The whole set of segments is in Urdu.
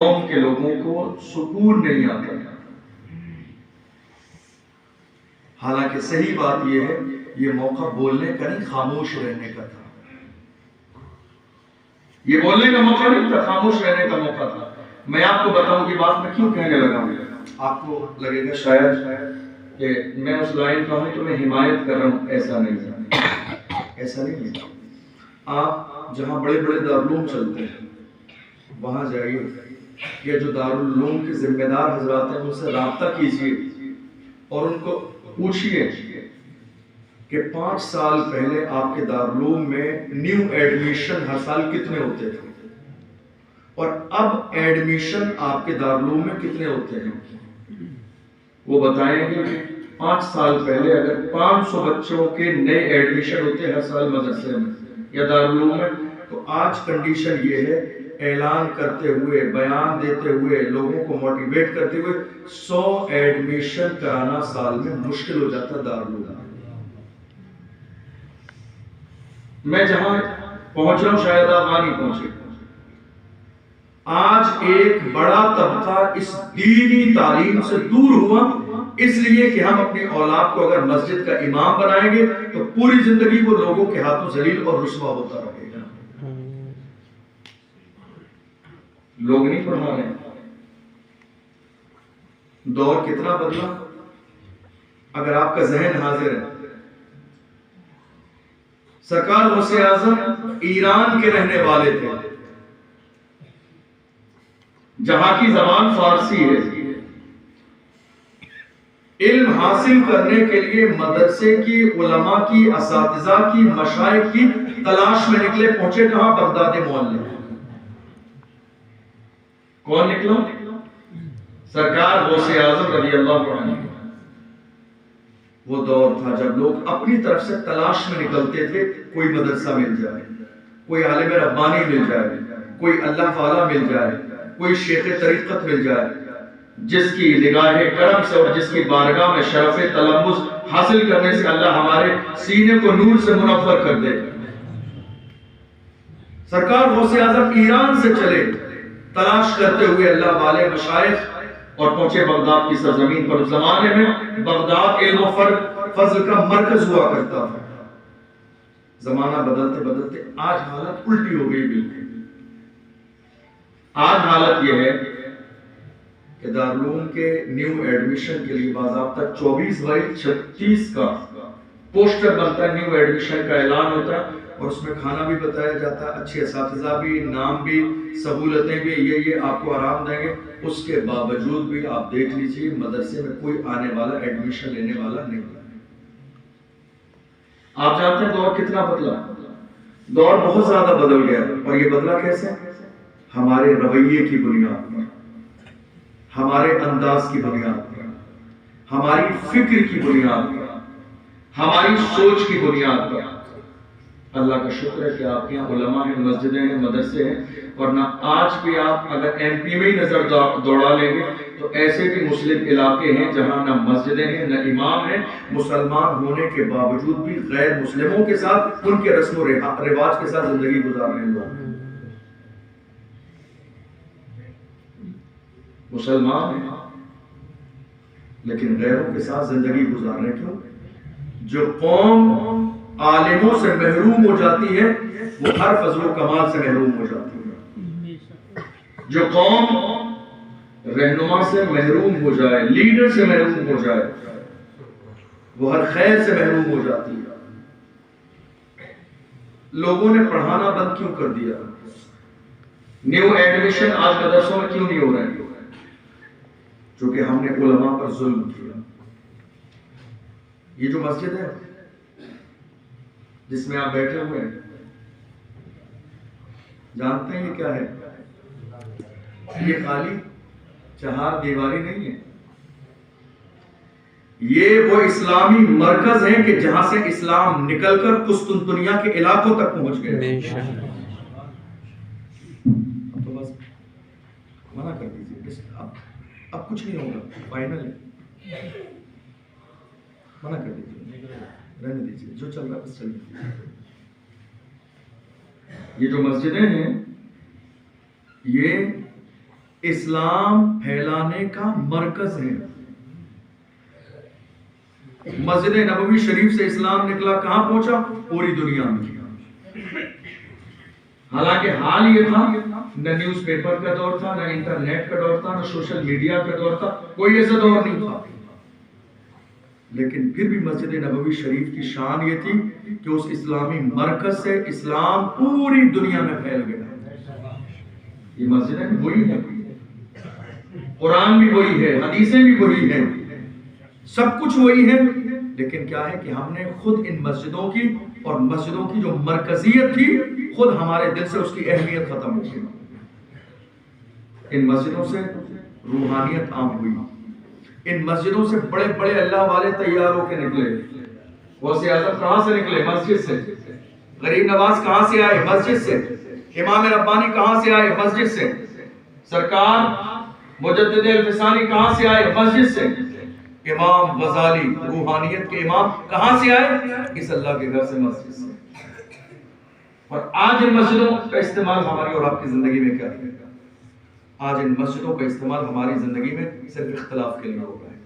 قوم کے لوگوں کو سکون نہیں آتا ہے. حالانکہ صحیح بات یہ ہے، یہ موقع بولنے کا نہیں، خاموش رہنے کا تھا. یہ بولنے کا موقع نہیں تھا، خاموش رہنے کا موقع تھا. میں آپ کو بتاؤں کہ بات میں کیوں کہنے لگا ہوں. آپ کو لگے گا شاید کہ میں اس لائن کا ہوں تو میں حمایت کر رہا ہوں. ایسا نہیں ہے، ایسا نہیں ہے. آپ جہاں بڑے بڑے دارالعلوم چلتے ہیں وہاں جائیے، یا جو دارالعلوم کے ذمہ دار حضرات ہیں ان سے رابطہ کیجیے اور ان کو پوچھیے کہ 5 سال پہلے آپ کے دارالعلوم میں نیو ایڈمیشن ہر سال کتنے ہوتے تھے اور اب ایڈمیشن آپ کے دارالعلوم میں کتنے ہوتے ہیں. وہ بتائیں گے کہ 5 سال پہلے اگر 500 بچوں کے نئے ایڈمیشن ہوتے ہر سال مدرسے میں یا دارالعلوم میں، تو آج کنڈیشن یہ ہے، اعلان کرتے ہوئے، بیان دیتے ہوئے، لوگوں کو موٹیویٹ کرتے ہوئے 100 ایڈمیشن کرانا سال میں مشکل ہو جاتا دارالعلوم. میں جہاں پہنچ رہا ہوں شاید آپ وہاں نہیں پہنچے. آج ایک بڑا طبقہ اس دینی تعلیم سے دور ہوا، اس لیے کہ ہم اپنی اولاد کو اگر مسجد کا امام بنائیں گے تو پوری زندگی وہ لوگوں کے ہاتھوں ذلیل اور رسوا ہوتا رہے گا. لوگ نہیں پڑھا رہے. دور کتنا بدلا. اگر آپ کا ذہن حاضر ہے، سرکار غوث اعظم ایران کے رہنے والے تھے جہاں کی زبان فارسی ہے. علم حاصل کرنے کے لیے مدرسے کی، علماء کی، اساتذہ کی، مشائخ کی تلاش میں نکلے. پہنچے کہاں؟ بغداد محلے. کون نکلا؟ سرکار غوث اعظم رضی اللہ عنہ. وہ دور تھا جب لوگ اپنی طرف سے تلاش میں نکلتے تھے، کوئی مدرسہ مل جائے، کوئی عالم ربانی مل جائے، کوئی اللہ والا مل جائے، کوئی شیخ طریقت مل جائے جس کی نگاہ کرم سے اور جس کی بارگاہ میں شرف تلمذ حاصل کرنے سے اللہ ہمارے سینے کو نور سے منور کر دے. سرکار غوث اعظم ایران سے چلے تلاش کرتے ہوئے اللہ والے مشائخ اور پہنچے بغداد کی سرزمین پر. اس زمانے میں بغداد علم و فضل کا مرکز ہوا کرتا تھا. زمانہ بدلتے بدلتے آج حالت الٹی ہو گئی. بالکل آج حالت یہ ہے کہ دارالعلوم کے نیو ایڈمیشن کے لیے باضابطہ 24/36 کا پوسٹر بنتا ہے. نیو ایڈمیشن کا اعلان ہوتا ہے اور اس میں کھانا بھی بتایا جاتا ہے، اچھے اساتذہ بھی، نام بھی، سہولتیں بھی، یہ آپ کو آرام دیں گے. اس کے باوجود بھی آپ دیکھ لیجیے مدرسے میں کوئی آنے والا، ایڈمیشن لینے والا نہیں. آپ جانتے ہیں دور کتنا بدلا. دور بہت زیادہ بدل گیا. اور یہ بدلا کیسے؟ ہمارے رویے کی بنیاد پر، ہمارے انداز کی بنیاد پر، ہماری فکر کی بنیاد پر، ہماری سوچ کی بنیاد پر. اللہ کا شکر ہے کہ آپ کے یہاں علماء ہیں، مسجدیں ہیں، مدرسے ہیں. ورنہ آج بھی آپ اگر ایم پی میں ہی نظر دوڑا لیں گے تو ایسے بھی مسلم علاقے ہیں جہاں نہ مسجدیں ہیں نہ امام ہیں. مسلمان ہونے کے باوجود بھی غیر مسلموں کے ساتھ، ان کے رسم و رواج کے ساتھ زندگی گزار رہے ہیں. لوگ مسلمان ہیں لیکن غیروں کے ساتھ زندگی گزار رہے. کیوں؟ جو قوم عالموں سے محروم ہو جاتی ہے وہ ہر فضل و کمال سے محروم ہو جاتی ہے. جو قوم رہنما سے محروم ہو جائے، لیڈر سے محروم ہو جائے، وہ ہر خیر سے محروم ہو جاتی ہے. لوگوں نے پڑھانا بند کیوں کر دیا؟ نیو ایڈمیشن آج مدرسوں میں کیوں نہیں ہو رہے ہیں؟ چونکہ ہم نے علماء پر ظلم کیا. یہ جو مسجد ہے جس میں آپ بیٹھے ہوئے ہیں، جانتے ہیں یہ کیا ہے؟ یہ خالی چہار دیواری نہیں ہے. یہ وہ اسلامی مرکز ہے کہ جہاں سے اسلام نکل کر قسطنطنیہ کے علاقوں تک پہنچ گئے. تو بس منع کر دیجیے، اب کچھ نہیں ہوگا، فائنل ہے. منع کر دیجیے، رہنے دیجیے، جو چل رہا ہے بس چل رہا ہے. یہ جو مسجدیں ہیں یہ اسلام پھیلانے کا مرکز ہے. مسجد نبوی شریف سے اسلام نکلا، کہاں پہنچا؟ پوری دنیا میں. حالانکہ حال یہ تھا نہ نیوز پیپر کا دور تھا، نہ انٹرنیٹ کا دور تھا، نہ سوشل میڈیا کا دور تھا، کوئی ایسا دور نہیں تھا. لیکن پھر بھی مسجد نبوی شریف کی شان یہ تھی کہ اس اسلامی مرکز سے اسلام پوری دنیا میں پھیل گیا. یہ مسجدیں بھی وہی ہیں، قرآن بھی وہی ہے، حدیثیں بھی وہی ہیں، سب کچھ وہی ہے. لیکن کیا ہے کہ ہم نے خود ان مسجدوں کی اور مسجدوں کی جو مرکزیت تھی، خود ہمارے دل سے اس کی اہمیت ختم ہو گئی. ان مسجدوں سے روحانیت عام ہوئی. ان مسجدوں سے بڑے بڑے اللہ والے تیار ہو کے نکلے. غوث اعظم کہاں سے نکلے؟ مسجد سے. غریب نواز کہاں سے آئے؟ مسجد سے. امام ربانی کہاں سے آئے؟ مسجد سے. سرکار مجدد الفسانی کہاں سے آئے؟ مسجد سے. امام غزالی روحانیت کے امام کہاں سے آئے؟ اس اللہ کے گھر سے، مسجد سے. اور آج ان مسجدوں کا استعمال ہماری اور آپ کی زندگی میں کیا ہے؟ آج ان مسجدوں کا استعمال ہماری زندگی میں صرف اختلاف کے لیے ہو رہا ہے.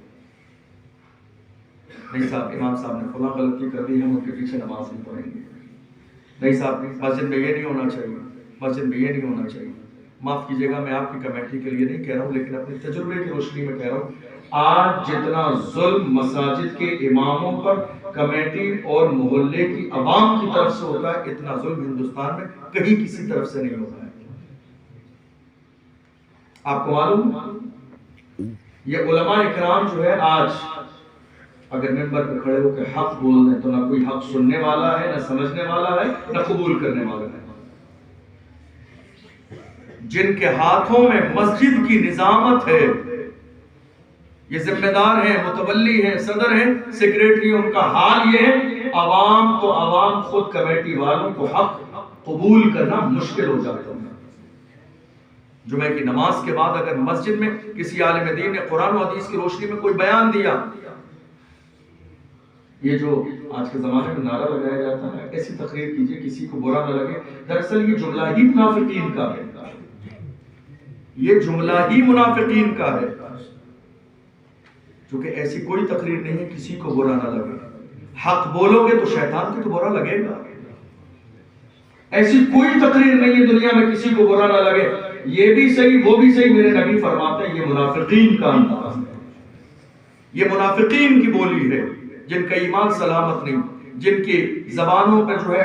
نہیں صاحب، امام صاحب نے فلاں غلطی کر دی، ہم ان کے پیچھے نماز نہیں پڑھیں گے. نہیں صاحب، مسجد میں یہ نہیں ہونا چاہیے، مسجد میں یہ نہیں ہونا چاہیے. معاف کیجیے گا، میں آپ کی کمیٹی کے لیے نہیں کہہ رہا ہوں، لیکن اپنے تجربے کی روشنی میں کہہ رہا ہوں. آج جتنا ظلم مساجد کے اماموں پر کمیٹی اور محلے کی عوام کی طرف سے ہوتا ہے، اتنا ظلم ہندوستان میں کہیں کسی طرف سے نہیں ہوتا ہے. آپ کو معلوم، یہ علماء اکرام جو ہے آج اگر ممبر پہ کھڑے ہو کے حق بول دیں تو نہ کوئی حق سننے والا ہے، نہ سمجھنے والا ہے، نہ قبول کرنے والا ہے. جن کے ہاتھوں میں مسجد کی نظامت ہے، یہ ذمہ دار ہیں، متولی ہیں، صدر ہیں، سیکریٹری، ان کا حال یہ ہے عوام تو عوام خود کمیٹی والوں کو حق قبول کرنا مشکل ہو جاتا ہے. جمعہ کی نماز کے بعد اگر مسجد میں کسی عالم دین نے قرآن و حدیث کی روشنی میں کوئی بیان دیا، یہ جو آج کے زمانے میں نعرہ لگایا جاتا ہے ایسی تقریر کیجئے کسی کو برا نہ لگے، دراصل یہ جملہ ہی منافقین کا ہے. یہ جملہ ہی منافقین کا ہے، کیونکہ ایسی کوئی تقریر نہیں ہے کسی کو برا نہ لگے. حق بولو گے تو شیطان کو تو برا لگے گا. ایسی کوئی تقریر نہیں ہے دنیا میں کسی کو برا نہ لگے. یہ بھی صحیح وہ بھی صحیح، میرے نبی فرماتے ہیں یہ منافقین کا انداز ہے، یہ منافقین کی بولی ہے، جن کا ایمان سلامت نہیں، جن کی زبانوں پر جو ہے